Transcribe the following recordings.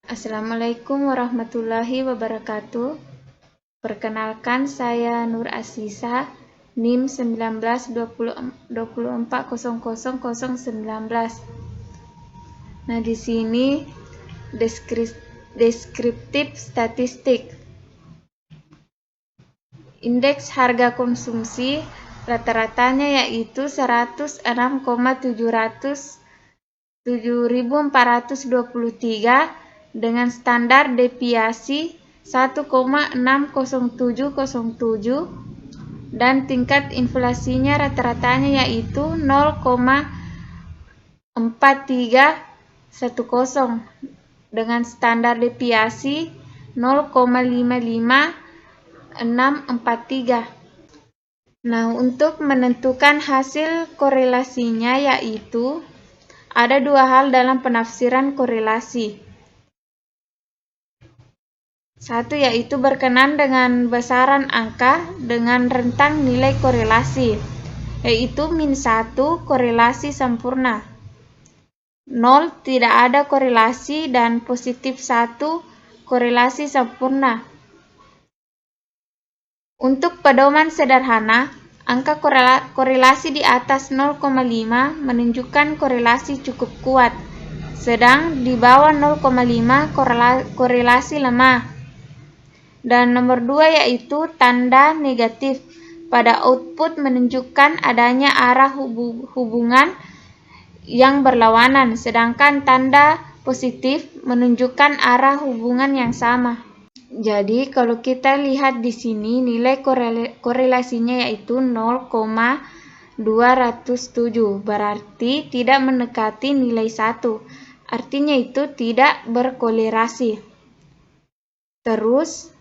Assalamualaikum warahmatullahi wabarakatuh. Perkenalkan, saya Nur Asisa, NIM 1924000019. Nah, di sini deskriptif statistik. Indeks harga konsumsi rata-ratanya yaitu 106,70423 dengan standar deviasi 1,60707 dan tingkat inflasinya rata-ratanya yaitu 0,4310 dengan standar deviasi 0,55643. Nah, untuk menentukan hasil korelasinya yaitu ada dua hal dalam penafsiran korelasi. Satu yaitu berkenan dengan besaran angka dengan rentang nilai korelasi, yaitu -1 korelasi sempurna, 0 tidak ada korelasi, dan +1 korelasi sempurna. Untuk pedoman sederhana, angka korelasi di atas 0,5 menunjukkan korelasi cukup kuat, sedang di bawah 0,5 korelasi lemah. Dan nomor 2 yaitu tanda negatif pada output menunjukkan adanya arah hubungan yang berlawanan, sedangkan tanda positif menunjukkan arah hubungan yang sama. Jadi kalau kita lihat di sini nilai korelasinya yaitu 0,207, berarti tidak mendekati nilai 1. Artinya itu tidak berkorelasi. Terus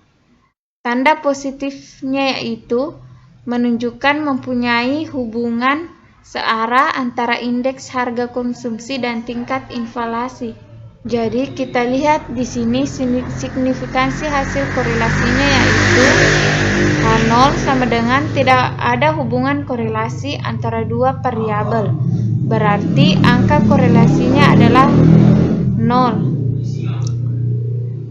tanda positifnya yaitu menunjukkan mempunyai hubungan searah antara indeks harga konsumsi dan tingkat inflasi. Jadi kita lihat di sini signifikansi hasil korelasinya yaitu H0 sama dengan tidak ada hubungan korelasi antara dua variabel. Berarti angka korelasinya adalah 0.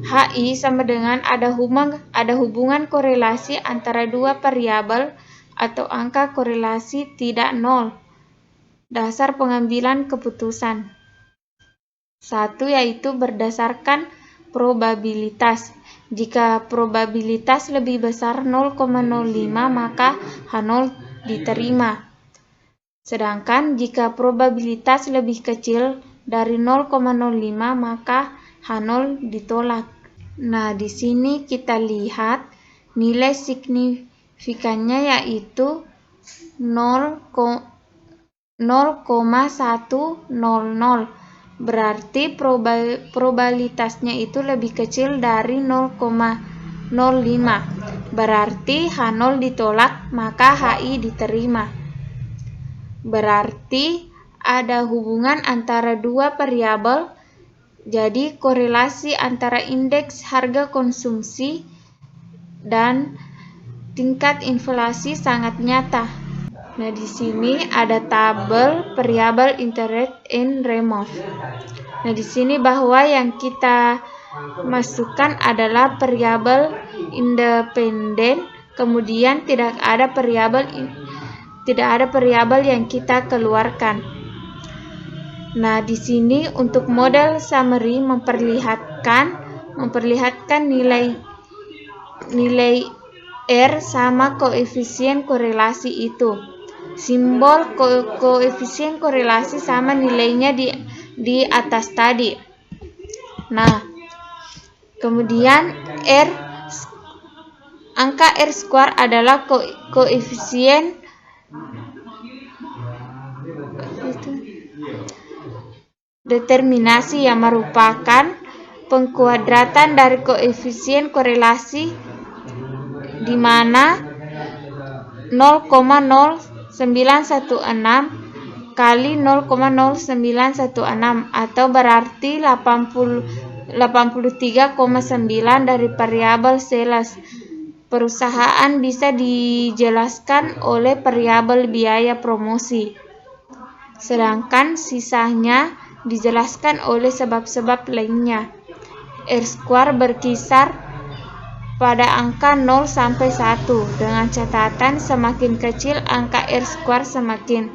HI sama dengan ada hubungan korelasi antara dua variabel atau angka korelasi tidak 0. Dasar pengambilan keputusan. Satu yaitu berdasarkan probabilitas. Jika probabilitas lebih besar 0,05 maka H0 diterima. Sedangkan jika probabilitas lebih kecil dari 0,05 maka H0 ditolak. Nah, di sini kita lihat nilai signifikannya yaitu 0,100. Berarti probabilitasnya itu lebih kecil dari 0,05. Berarti H0 ditolak, maka HI diterima. Berarti ada hubungan antara dua variabel. Jadi korelasi antara indeks harga konsumsi dan tingkat inflasi sangat nyata. Nah, di sini ada tabel variabel interest and remove. Nah, di sini bahwa yang kita masukkan adalah variabel independen, kemudian tidak ada variabel yang kita keluarkan. Nah, di sini untuk model summary memperlihatkan nilai R sama koefisien korelasi itu. Simbol koefisien korelasi sama nilainya di atas tadi. Nah, kemudian angka R square adalah koefisien determinasi yang merupakan pengkuadratan dari koefisien korelasi di mana 0,0916 kali 0,0916 atau berarti 83,9 dari variabel sales. Perusahaan bisa dijelaskan oleh variabel biaya promosi, sedangkan sisanya dijelaskan oleh sebab-sebab lainnya. R² berkisar pada angka 0 sampai 1, dengan catatan semakin kecil angka R² semakin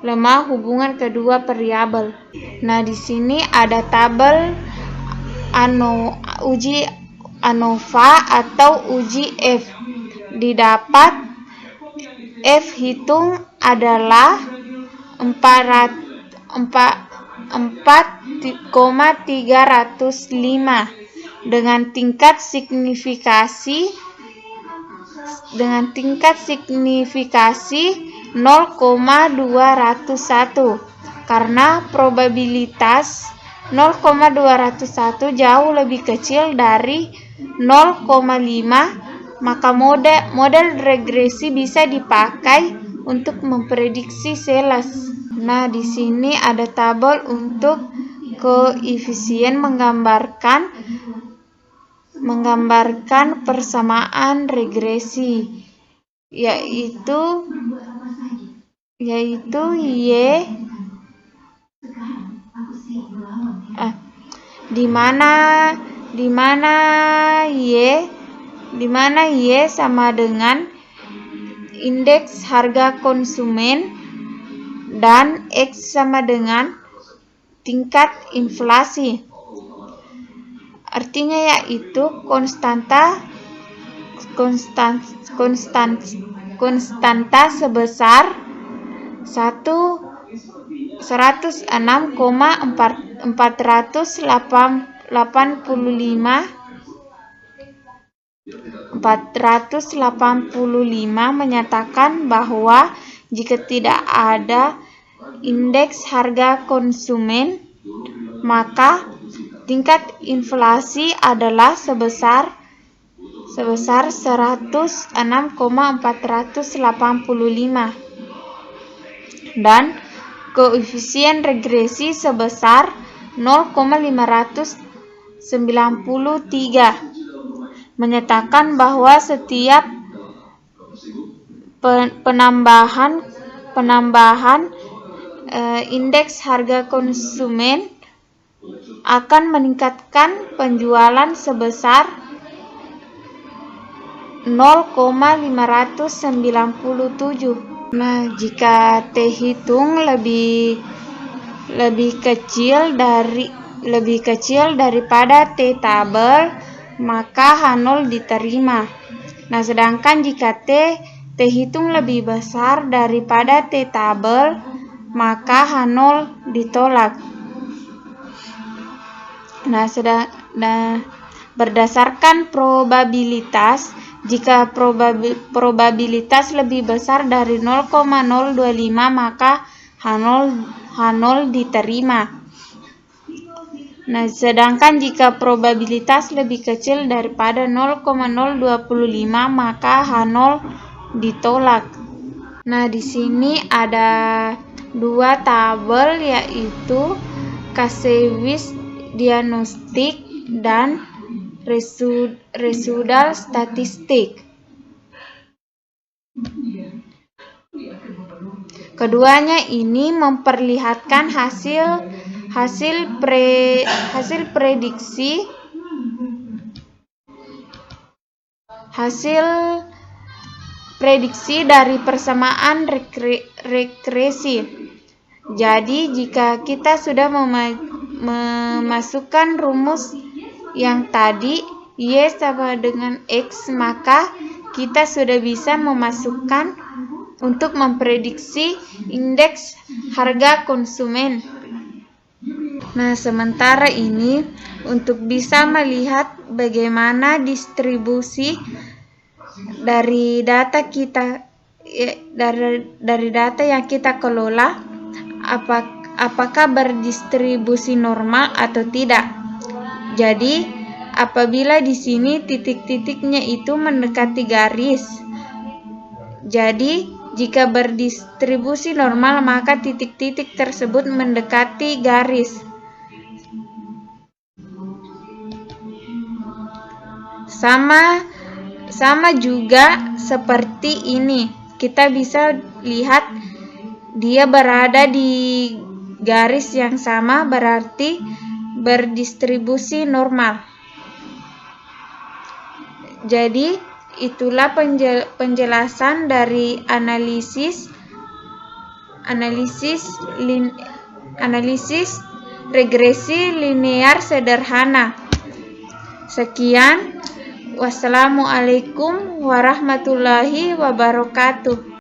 lemah hubungan kedua variabel. Nah, di sini ada tabel uji ANOVA atau uji F. Didapat F hitung adalah 4,305 dengan tingkat signifikasi 0,201 karena probabilitas 0,201 jauh lebih kecil dari 0,5, maka model regresi bisa dipakai untuk memprediksi sales. Nah, di sini ada tabel untuk koefisien menggambarkan persamaan regresi, yaitu di mana Y sama dengan indeks harga konsumen dan X sama dengan tingkat inflasi. Artinya yaitu konstanta sebesar 485 menyatakan bahwa jika tidak ada indeks harga konsumen, maka tingkat inflasi adalah sebesar 106,485 dan koefisien regresi sebesar 0,593 menyatakan bahwa setiap penambahan indeks harga konsumen akan meningkatkan penjualan sebesar 0,597. Nah, jika T hitung lebih kecil daripada T tabel, maka H0 diterima. Nah, sedangkan jika T hitung lebih besar daripada T tabel, maka H0 ditolak. Nah, berdasarkan probabilitas, jika probabilitas lebih besar dari 0,025, maka H0 diterima. Nah, sedangkan jika probabilitas lebih kecil daripada 0,025, maka H0 ditolak. Nah, di sini ada dua tabel, yaitu Casewis diagnostik dan residual statistik. Keduanya ini memperlihatkan hasil prediksi dari persamaan regresi. Jadi, jika kita sudah memasukkan rumus yang tadi Y sama dengan X, maka kita sudah bisa memasukkan untuk memprediksi indeks harga konsumen. Nah, sementara ini untuk bisa melihat bagaimana distribusi dari data yang kita kelola, apakah berdistribusi normal atau tidak. Jadi, apabila di sini titik-titiknya itu mendekati garis, jadi jika berdistribusi normal, maka titik-titik tersebut mendekati garis. Sama juga seperti ini. Kita bisa lihat dia berada di garis yang sama, berarti berdistribusi normal. Jadi, itulah penjelasan dari analisis regresi linear sederhana. Sekian, wassalamualaikum warahmatullahi wabarakatuh.